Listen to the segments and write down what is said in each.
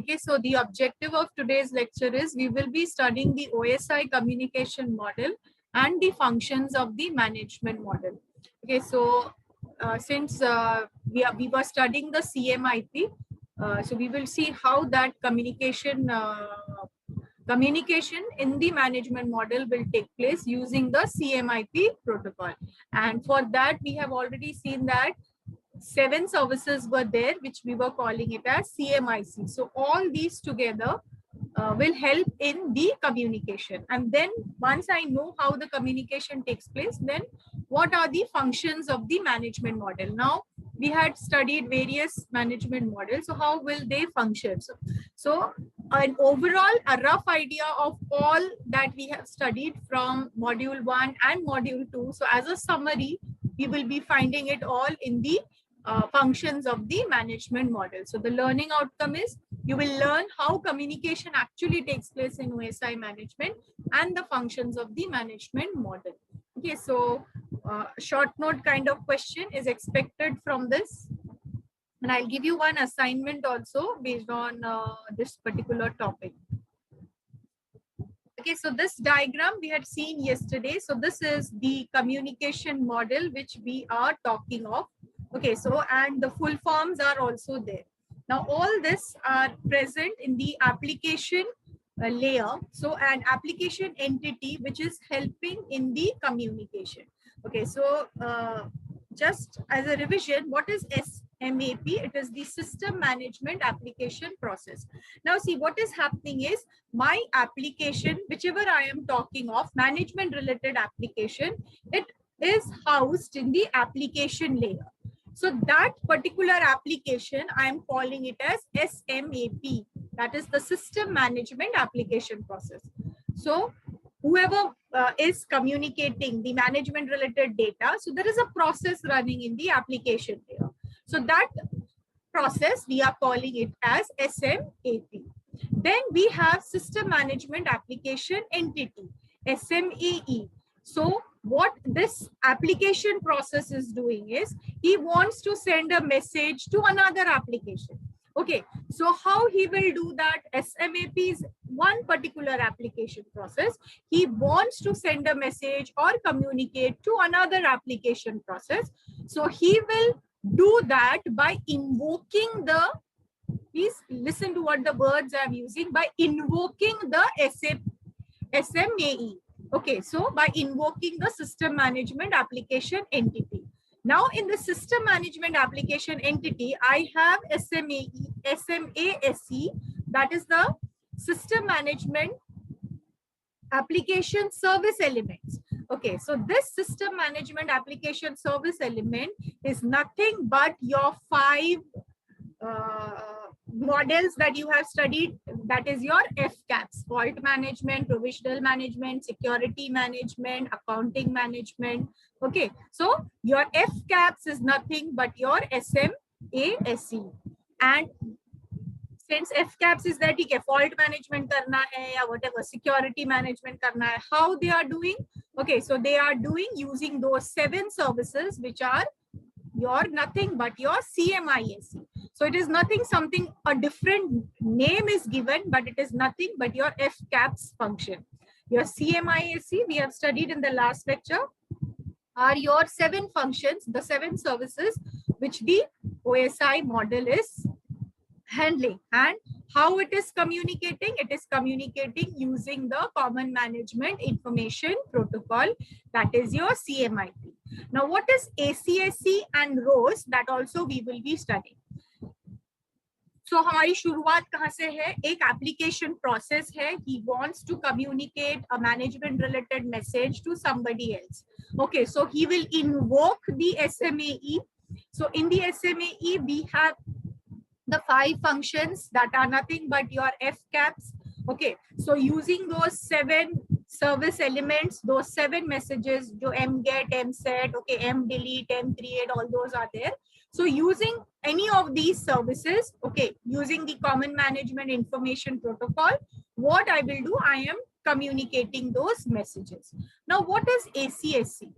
Okay, so the objective of today's lecture is we will be studying the OSI communication model and the functions of the management model. Okay, so since we were studying the CMIP, so we will see how that communication in the management model will take place using the CMIP protocol. And for that, we have already seen that 7 services were there, which we were calling it as CMIC. So all these together will help in the communication. And then once I know how the communication takes place, then what are the functions of the management model? Now, we had studied various management models. So how will they function? So an overall, a rough idea of all that we have studied from module 1 and module 2. So as a summary, we will be finding it all in the functions of the management model. So the learning outcome is you will learn how communication actually takes place in OSI management and the functions of the management model. Okay, so short note kind of question is expected from this. And I'll give you one assignment also based on this particular topic. Okay, so this diagram we had seen yesterday. So this is the communication model which we are talking of. Okay, so and the full forms are also there. Now all this are present in the application layer. So an application entity which is helping in the communication. Okay, so just as a revision, what is SMAP? It is the system management application process. Now see, what is happening is my application, whichever I am talking of, management related application, it is housed in the application layer. So that particular application, I am calling it as SMAP. That is the system management application process. So whoever is communicating the management related data, so there is a process running in the application layer. So that process, we are calling it as SMAP. Then we have system management application entity, SMAE. So what this application process is doing is he wants to send a message to another application. Okay, so how he will do that? SMAP is one particular application process. He wants to send a message or communicate to another application process. So he will do that by invoking the, please listen to what the words I'm using, by invoking the SMAE. Okay, so by invoking the system management application entity. Now in the system management application entity, I have SMASE, that is the system management application service elements. Okay, so this system management application service element is nothing but your 5 models that you have studied. That is your FCAPs: fault management, provisional management, security management, accounting management. Okay, so your FCAPs is nothing but your SMASE. And since FCAPs is that okay, fault management karna hai or whatever, security management karna hai, how they are doing? Okay, so they are doing using those 7 services which are your nothing but your CMISE. So it is nothing, something, a different name is given, but it is nothing but your FCAPs function. Your CMISE, we have studied in the last lecture, are your 7 functions, the 7 services which the OSI model is handling. And how it is communicating? It is communicating using the Common Management Information Protocol, that is your CMIP. Now, what is ACSC and ROS? That also we will be studying. So, हमारी शुरुआत कहाँ से है? एक application process है. He wants to communicate a management related message to somebody else. Okay, so he will invoke the SMAE. So, in the SMAE, we have the 5 functions that are nothing but your FCAPs. Okay, so using those 7 service elements, those 7 messages, jo mget, mset, okay, mdelete, mcreate, all those are there. So using any of these services, okay, using the Common Management Information Protocol, what I will do, I am communicating those messages. Now, what is ACSC?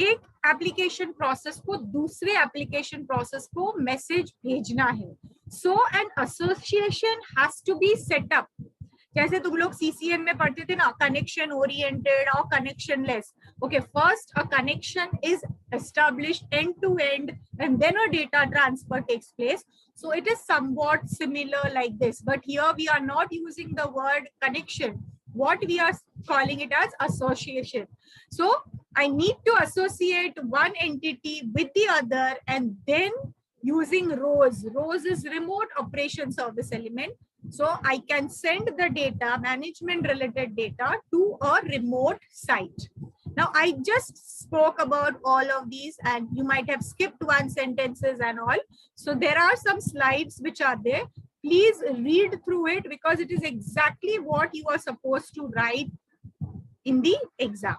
एक application process को दूसरे application process को message भेजना है. So an association has to be set up. जैसे तुम लोग CCN में पढ़ते थे ना, कनेक्शन ओरिएंटेड और connectionless. Okay, first a connection is established end to end and then a data transfer takes place. So it is somewhat similar like this, but here we are not using the word connection. What we are calling it as association. So I need to associate one entity with the other, and then using rows. Rows is remote operation service element. So I can send the data, management related data, to a remote site. Now I just spoke about all of these and you might have skipped one sentences and all. So there are some slides which are there. Please read through it because it is exactly what you are supposed to write in the exam.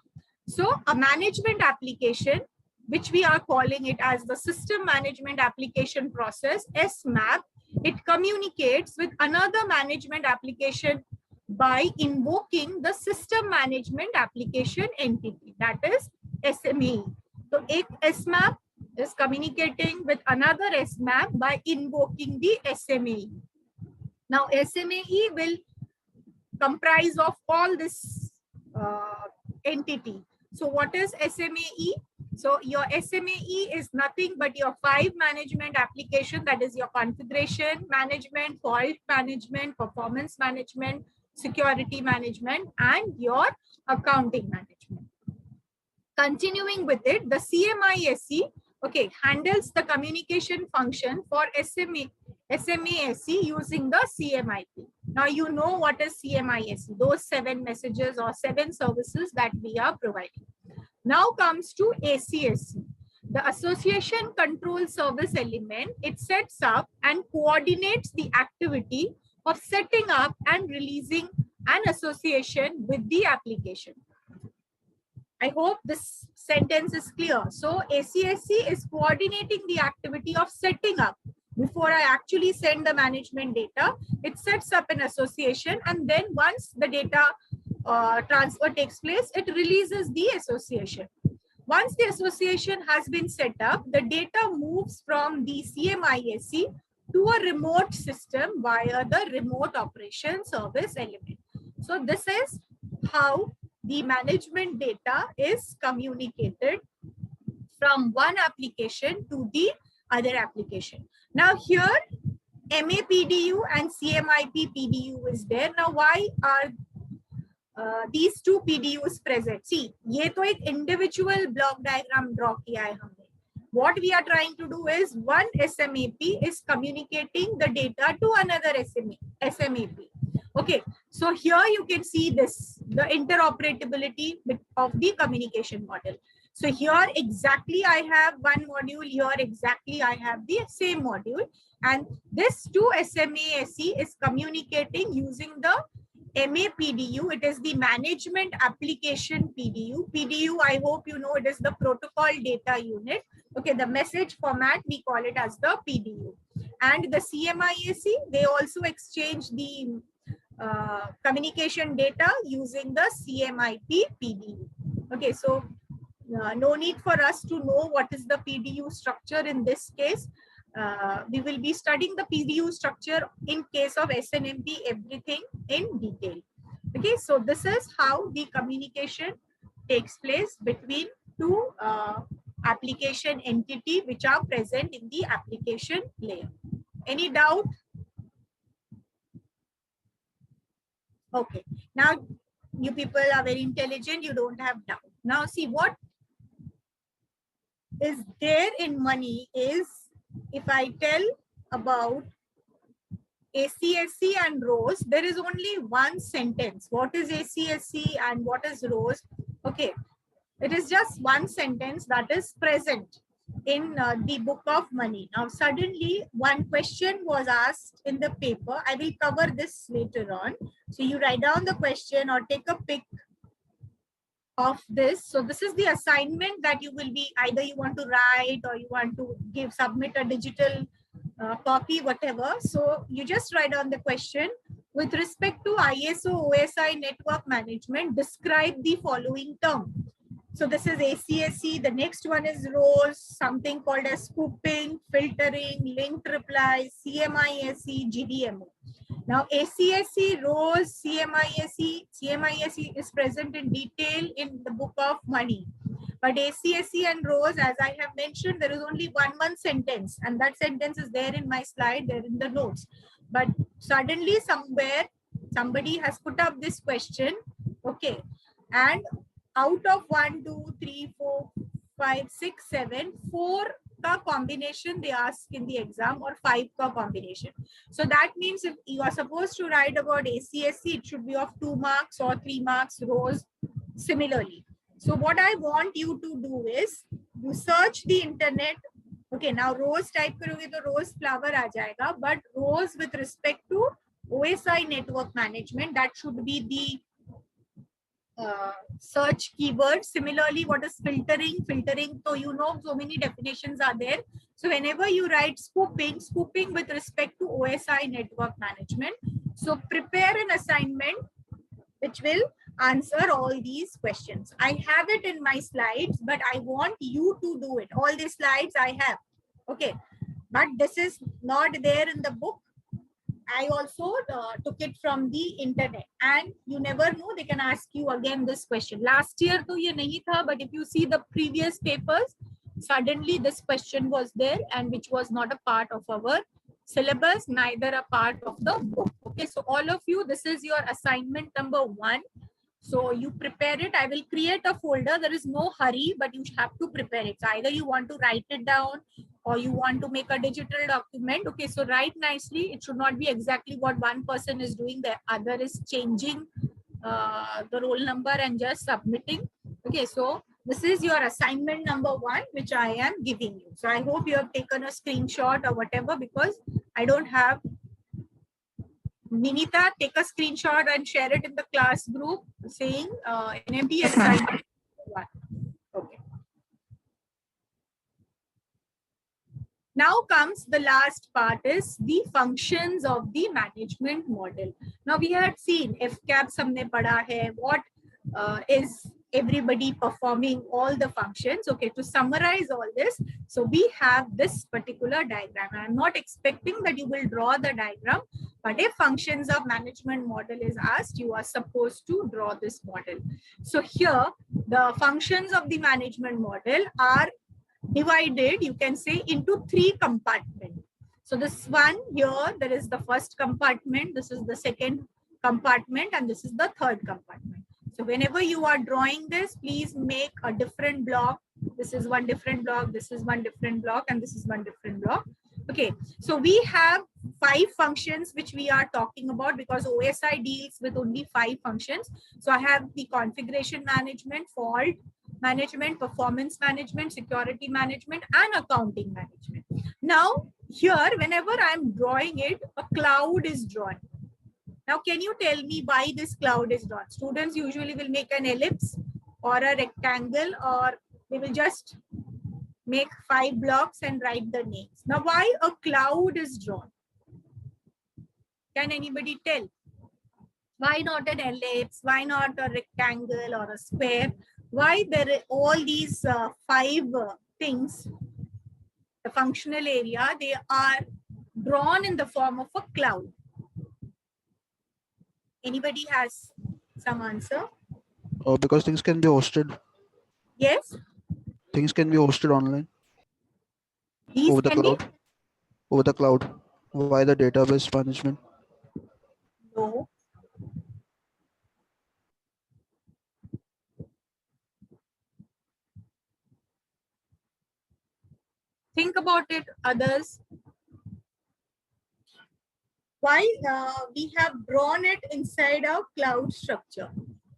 So a management application, which we are calling it as the system management application process, SMAP, it communicates with another management application by invoking the system management application entity, that is SMAE. So एक SMAP is communicating with another SMAP by invoking the SMAE. Now SMAE will comprise of all this entity. So what is SMAE? So your SMAE is nothing but your 5 management application, that is your configuration management, fault management, performance management, security management, and your accounting management. Continuing with it, the CMISE, okay, handles the communication function for SMASE using the CMIP. Now you know what is CMISE, those 7 messages or 7 services that we are providing. Now comes to ACSC, the Association Control Service element. It sets up and coordinates the activity of setting up and releasing an association with the application. I hope this sentence is clear. So ACSC is coordinating the activity of setting up. Before I actually send the management data, it sets up an association, and then once the data transfer takes place, it releases the association. Once the association has been set up, the data moves from the CMISE to a remote system via the remote operation service element. So this is how the management data is communicated from one application to the other application. Now here MAPDU and CMIP PDU is there. Now why are these two PDUs present? See, ये तो एक individual block diagram draw किया है हमने. What we are trying to do is one SMAP is communicating the data to another SMAP. Okay, so here you can see this, the interoperability of the communication model. So here exactly I have one module, here exactly I have the same module, and this two SMASE is communicating using the MAPDU. It is the management application PDU. PDU, I hope you know, it is the protocol data unit. Okay, the message format, we call it as the PDU. And the CMISE, they also exchange the communication data using the CMIP PDU. Okay, so no need for us to know what is the PDU structure in this case. We will be studying the PDU structure in case of SNMP, everything in detail. Okay, so this is how the communication takes place between two application entity which are present in the application layer. Any doubt? Okay, now you people are very intelligent, you don't have doubt. Now see, what is there in money is, if I tell about ACSC and rows, there is only one sentence. What is ACSC and what is rows? Okay, it is just one sentence that is present in the book of money. Now suddenly one question was asked in the paper. I will cover this later on. So you write down the question or take a pic of this. So this is the assignment that you will be, either you want to write or you want to submit a digital copy, whatever. So you just write down the question. With respect to ISO OSI network management, describe the following term. So this is ACSC. The next one is rows, something called as scooping, filtering, linked replies, CMISC, GDMO. Now ACSC, rows, CMISC is present in detail in the book of money. But ACSC and rows, as I have mentioned, there is only one sentence, and that sentence is there in my slide, there in the notes. But suddenly somewhere somebody has put up this question, okay, and out of 1, 2, 3, 4, 5, 6, 7, 4 ka combination they ask in the exam, or 5 ka combination. So that means if you are supposed to write about ACSC, it should be of 2 marks or 3 marks, rows similarly. So what I want you to do is you search the internet. Okay, now rows type करोगे तो rose flower आ जाएगा, but rows with respect to OSI network management, that should be the search keyword. Similarly, what is filtering? Filtering, so you know, so many definitions are there. So whenever you write scooping with respect to OSI network management, so prepare an assignment which will answer all these questions. I have it in my slides, but I want you to do it. All these slides I have, okay, but this is not there in the book. I also took it from the internet, and you never know, they can ask you again this question. Last year to ye nahi tha, but if you see the previous papers, suddenly this question was there, and which was not a part of our syllabus, neither a part of the book. Okay, so all of you, this is your assignment number 1. So you prepare it. I will create a folder. There is no hurry, but you have to prepare it. So either you want to write it down or you want to make a digital document. Okay, so write nicely. It should not be exactly what one person is doing. The other is changing the roll number and just submitting. Okay, so this is your assignment number 1, which I am giving you. So I hope you have taken a screenshot or whatever, because I don't have. Ninita, take a screenshot and share it in the class group saying NMT assignment 1. Okay. Now comes the last part, is the functions of the management model. Now we had seen FCAPs humne padha hai, what is everybody performing all the functions. Okay, to summarize all this, so we have this particular diagram. I'm not expecting that you will draw the diagram, but if functions of management model is asked, you are supposed to draw this model. So here the functions of the management model are divided, you can say, into 3 compartments. So this one here, there is the first compartment, this is the second compartment, and this is the third compartment. So whenever you are drawing this, please make a different block. This is one different block, this is one different block, and this is one different block. Okay, so we have 5 functions which we are talking about, because OSI deals with only 5 functions. So I have the configuration management, fault management, performance management, security management, and accounting management. Now here, whenever I'm drawing it, a cloud is drawn. Now, can you tell me why this cloud is drawn? Students usually will make an ellipse or a rectangle, or they will just make 5 blocks and write the names. Now, why a cloud is drawn? Can anybody tell? Why not an ellipse? Why not a rectangle or a square? Why there are all these 5 things, the functional area, they are drawn in the form of a cloud? Anybody has some answer? Because things can be hosted. Yes? Things can be hosted online. These Over the can be? cloud. Over the cloud. Why the database management? No. Think about it, others. Why we have drawn it inside a cloud structure?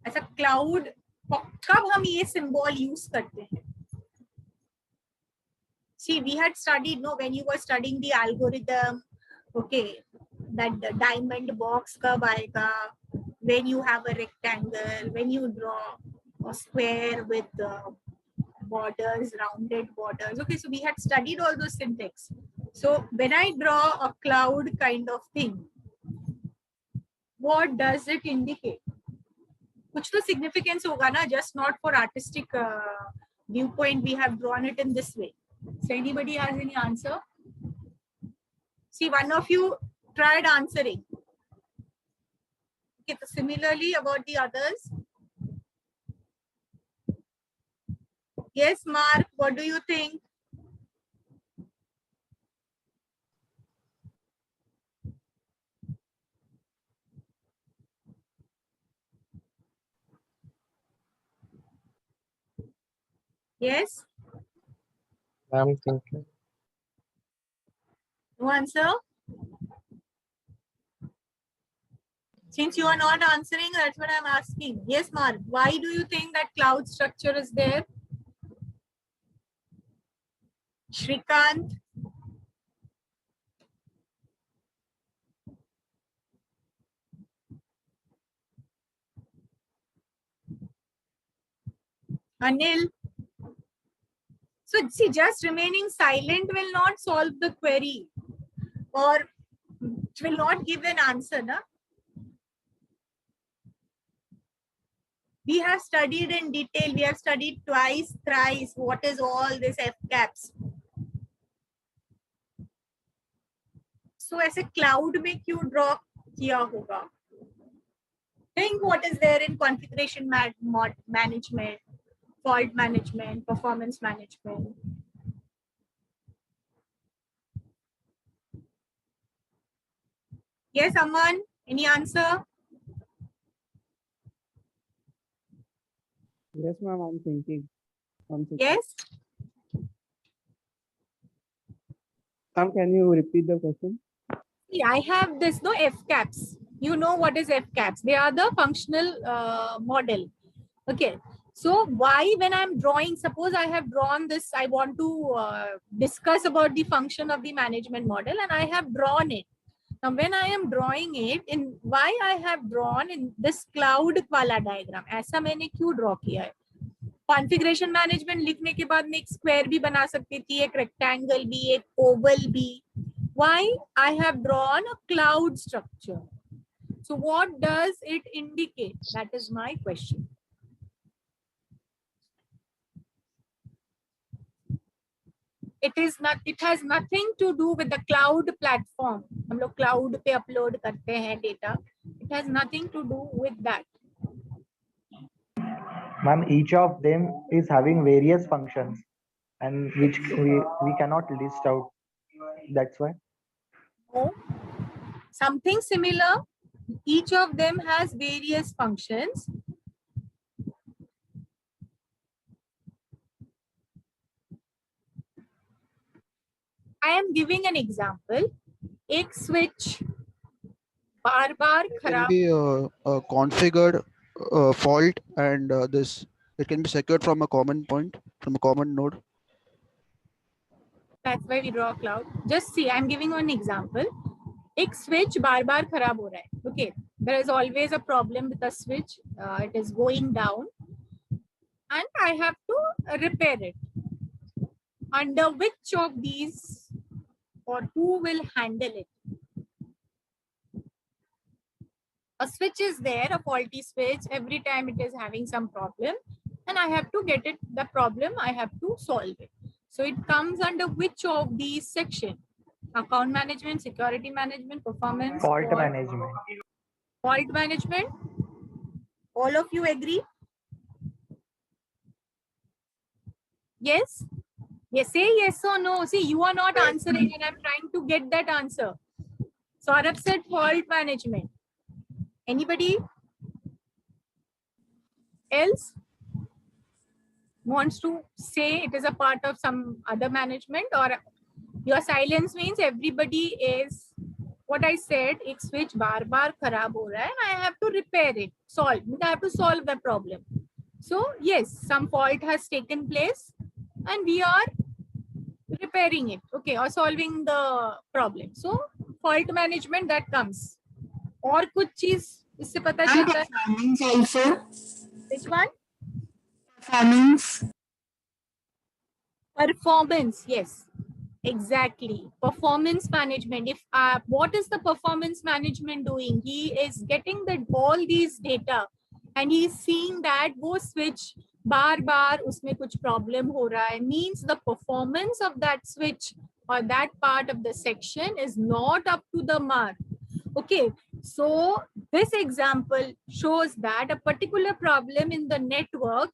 As a cloud, कब हम ये symbol use करते हैं? See, we had studied, no, when you were studying the algorithm, okay, that the diamond box kab aayega, when you have a rectangle, when you draw a square with borders, rounded borders. Okay, so we had studied all those syntax. So when I draw a cloud kind of thing, what does it indicate? कुछ तो significance होगा ना, just not for artistic viewpoint we have drawn it in this way. So anybody has any answer? See, one of you tried answering. Okay, so similarly about the others. Yes, Mark, what do you think? Yes? I'm thinking. No answer? Since you are not answering, that's what I'm asking. Yes, Mark, why do you think that cloud structure is there? Shrikant? Anil? So see, just remaining silent will not solve the query or it will not give an answer. Na? We have studied in detail. We have studied twice, thrice. What is all this F caps? So ऐसे cloud में क्यों draw किया होगा? Think what is there in configuration management, fault management, performance management. Yes, Aman, any answer? Yes, ma'am, I'm thinking. Yes? Ma'am, can you repeat the question? See, I have this, no, F caps. You know what is F caps? They are the functional model. Okay. So why when I'm drawing, suppose I have drawn this, I want to discuss about the function of the management model and I have drawn it. Now when I am drawing it, in why I have drawn in this cloud wala diagram, ऐसा मैंने क्यों draw किया है? Configuration management लिखने के बाद मैं एक square भी बना सकती थी, एक rectangle भी, एक oval भी. Why I have drawn a cloud structure? So what does it indicate? That is my question. It is not. It has nothing to do with the cloud platform. हम लोग cloud पे upload करते हैं data. It has nothing to do with that. Ma'am, each of them is having various functions and which we cannot list out. That's why. No. Something similar. Each of them has various functions. I am giving an example. एक switch बार-बार It खराब. can be configured fault, and this it can be secured from a common point, from a common node. That's why we draw a cloud. Just see, I'm giving one example. एक switch बार-बार खराब हो रहा है. Okay, there is always a problem with the switch. It is going down, and I have to repair it. Under which of these, or who will handle it? A switch is there, a faulty switch. Every time it is having some problem, and I have to get it. The problem I have to solve it. So it comes under which of these section? Account management, security management, performance, Fault management. Fault management. All of you agree? Yes? Yes, say yes or no. See, you are not answering and I'm trying to get that answer. Saurabh said fault management. Anybody else wants to say it is a part of some other management, or your silence means everybody is what I said, एक switch बार-बार खराब हो रहा है and I have to repair it, solve. I have to solve the problem. So yes, some fault has taken place and we are repairing it, okay, or solving the problem. So fault management that comes. और कुछ चीज इससे पता चलता है? Performance also. Which one? Performance. Performance, yes. Exactly. Performance management. If what is the performance management doing? He is getting all these data and he is seeing that वो switch बार बार उसमें कुछ problem हो रहा है, means the performance of that switch or that part of the section is not up to the mark. Okay, so this example shows that a particular problem in the network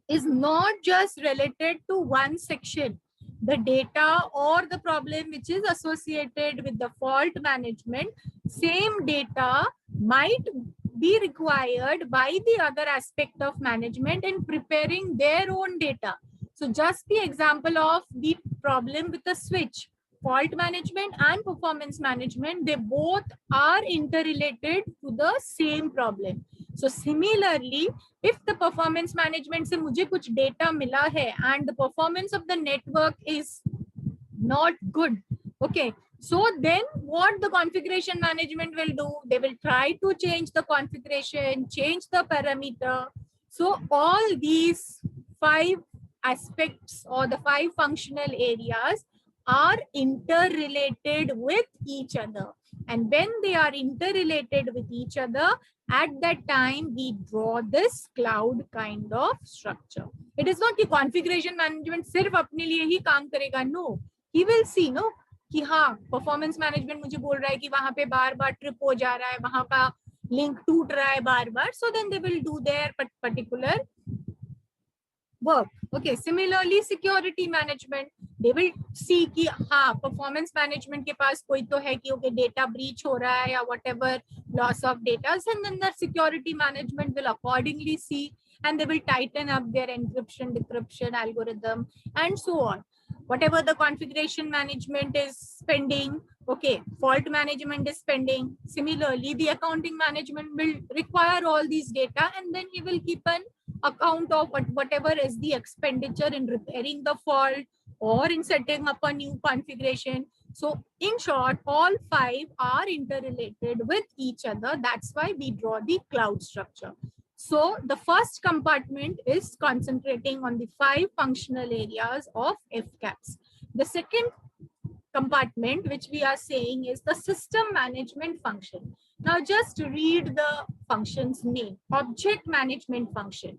is not just related to one section. The data or the problem which is associated with the fault management, same data might be required by the other aspect of management in preparing their own data. So just the example of the problem with the switch, fault management and performance management, they both are interrelated to the same problem. So similarly, if the performance management से मुझे कुछ data मिला है and the performance of the network is not good, okay, so then what the configuration management will do, they will try to change the configuration, change the parameter. So all these 5 aspects or the 5 functional areas are interrelated with each other, and when they are interrelated with each other, at that time we draw this cloud kind of structure. It is not कि configuration management सिर्फ अपने लिए ही काम करेगा, no, he will see, no, कि हाँ performance management मुझे बोल रहा है कि वहां पे बार बार ट्रिप हो जा रहा है, वहां का लिंक टूट रहा है बार बार, so then they will do their particular work. Okay, similarly security management, they will see कि हाँ performance management के पास कोई तो है कि okay data breach हो रहा है या whatever loss of data, and then the security management will accordingly see and they will tighten up their encryption decryption algorithm and so on. Whatever the configuration management is pending, okay, fault management is pending. Similarly, the accounting management will require all these data, and then he will keep an account of whatever is the expenditure in repairing the fault or in setting up a new configuration. So in short, all 5 are interrelated with each other. That's why we draw the cloud structure. So the first compartment is concentrating on the 5 functional areas of FCAPS. The second compartment which we are saying is the system management function. Now just read the function's name: object management function,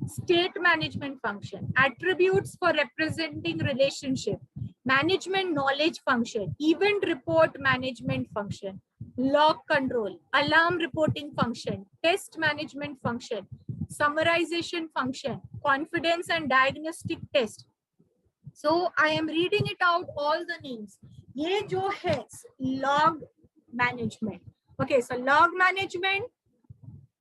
state management function, attributes for representing relationship, management knowledge function, event report management function, log control, alarm reporting function, test management function, summarization function, confidence and diagnostic test. So I am reading it out all the names. ये जो है log management. Okay, so log management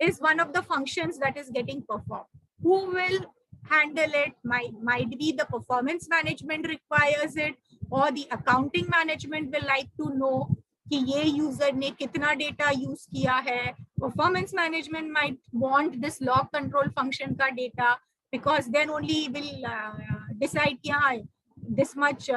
is one of the functions that is getting performed. Who will handle it? Might be the performance management requires it, or the accounting management will like to know कि ये user ने कितना data use किया है. Performance management might want this log control function का data, because then only will decide कि हाँ this much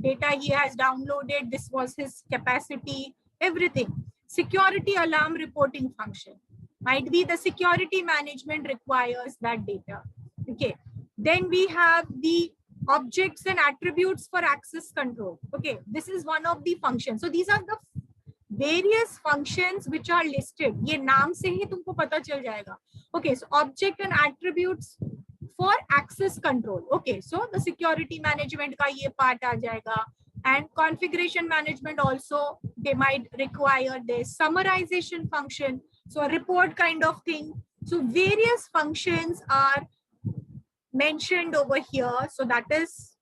data he has downloaded, this was his capacity, everything. Security alarm reporting function. Might be the security management requires that data. Okay. Then we have the objects and attributes for access control. Okay. This is one of the functions. So these are the various functions which are listed. ये नाम से ही तुमको पता चल जाएगा. Okay. So object and attributes for access control. Okay. So the security management का ये part आ जाएगा. And configuration management also, they might require this summarization function. So a report kind of thing. So various functions are mentioned over here. So that is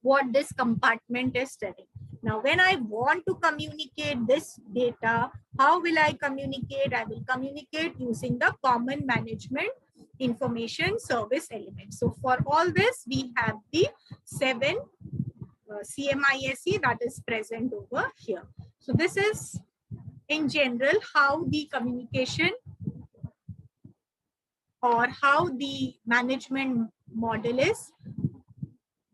what this compartment is telling. Now, when I want to communicate this data, how will I communicate? I will communicate using the common management information service element. So for all this, we have the 7 CMISE that is present over here. So this is in general how the communication or how the management model is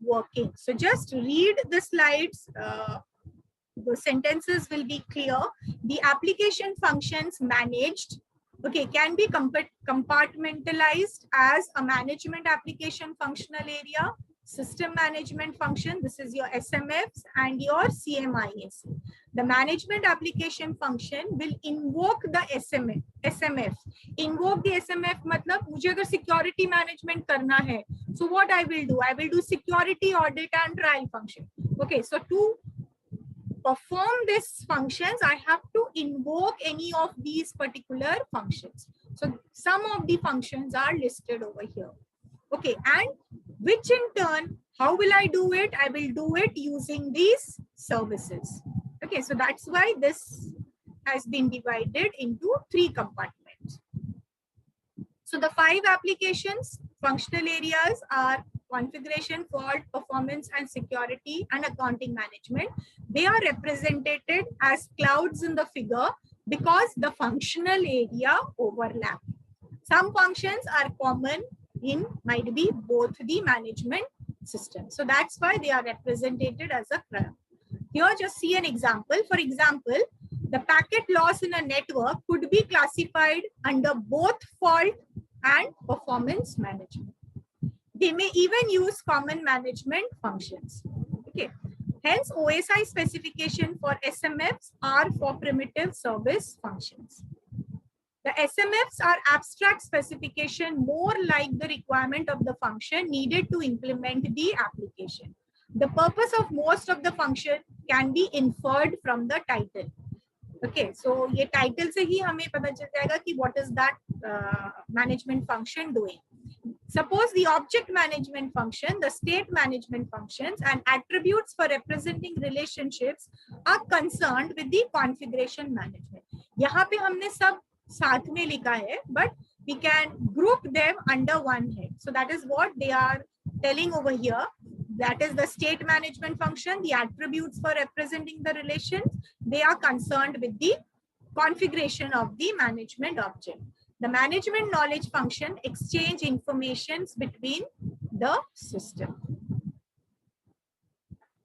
working. So just read the slides. The sentences will be clear. The application functions managed, okay, can be compartmentalized as a management application functional area, system management function. This is your SMFs and your CMIS. The management application function will invoke the SMF. Invoke the SMF मतलब मुझे अगर security management करना है, so what I will do security audit and trial function. Okay, so to perform these functions, I have to invoke any of these particular functions. So some of the functions are listed over here. Okay, and which in turn, how will I do it? I will do it using these services. Okay, so that's why this has been divided into 3 compartments. So the 5 applications, functional areas are configuration, fault, performance, and security, and accounting management. They are represented as clouds in the figure because the functional area overlap. Some functions are common in might be both the management systems. So that's why they are represented as a cloud. Here just see an example. For example, the packet loss in a network could be classified under both fault and performance management. They may even use common management functions. Okay. Hence, OSI specification for SMFs are for primitive service functions. The SMFs are abstract specification, more like the requirement of the function needed to implement the application. The purpose of most of the function can be inferred from the title. Okay, so ये title से ही हमें पता चल जाएगा कि what is that management function doing. Suppose the object management function, the state management functions, and attributes for representing relationships are concerned with the configuration management. यहाँ पे हमने सब साथ में लिखा है, but we can group them under one head. So that is what they are telling over here. That is the state management function, the attributes for representing the relations. They are concerned with the configuration of the management object. The management knowledge function exchange informations between the system.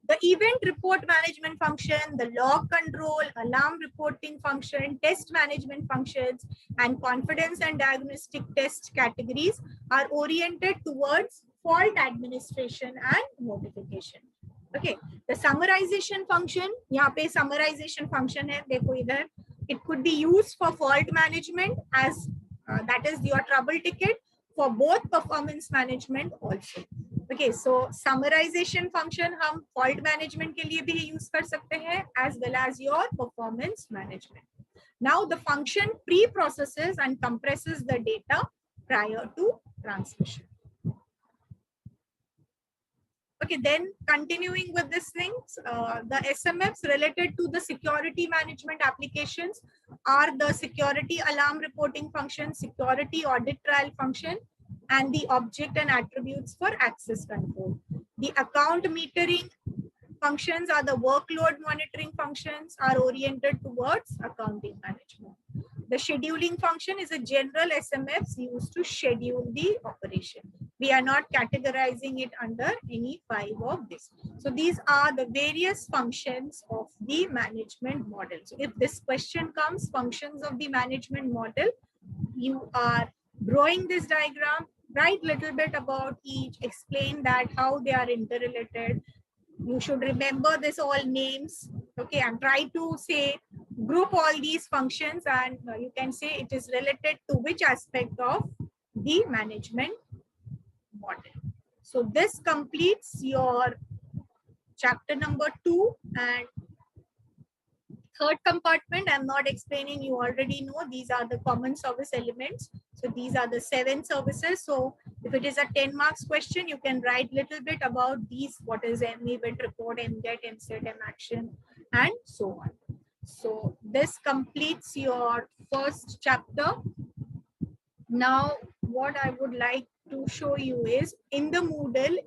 The event report management function, the log control, alarm reporting function, test management functions, and confidence and diagnostic test categories are oriented towards fault administration and notification. Okay, the summarization function, यहाँ पे summarization function है, देखो इधर. It could be used for fault management as that is your trouble ticket, for both performance management also. Okay, so summarization function हम fault management के लिए भी use कर सकते हैं as well as your performance management. Now the function pre-processes and compresses the data prior to transmission. Okay, then continuing with these things, the SMFs related to the security management applications are the security alarm reporting function, security audit trial function, and the object and attributes for access control. The account metering functions are the workload monitoring functions are oriented towards accounting management. The scheduling function is a general SMFs used to schedule the operation. We are not categorizing it under any 5 of this. So these are the various functions of the management model. So if this question comes, functions of the management model, you are drawing this diagram, write little bit about each, explain that how they are interrelated. You should remember this all names, okay, and try to say group all these functions, and you can say it is related to which aspect of the management model. So this completes your chapter number 2 and third compartment. I'm not explaining, you already know these are the common service elements. So these are the 7 services. So if it is a 10 marks question, you can write little bit about these, what is M event report, MGET, MSET, M action, and so on. So this completes your first chapter. Now what I would like to show you is in the Moodle,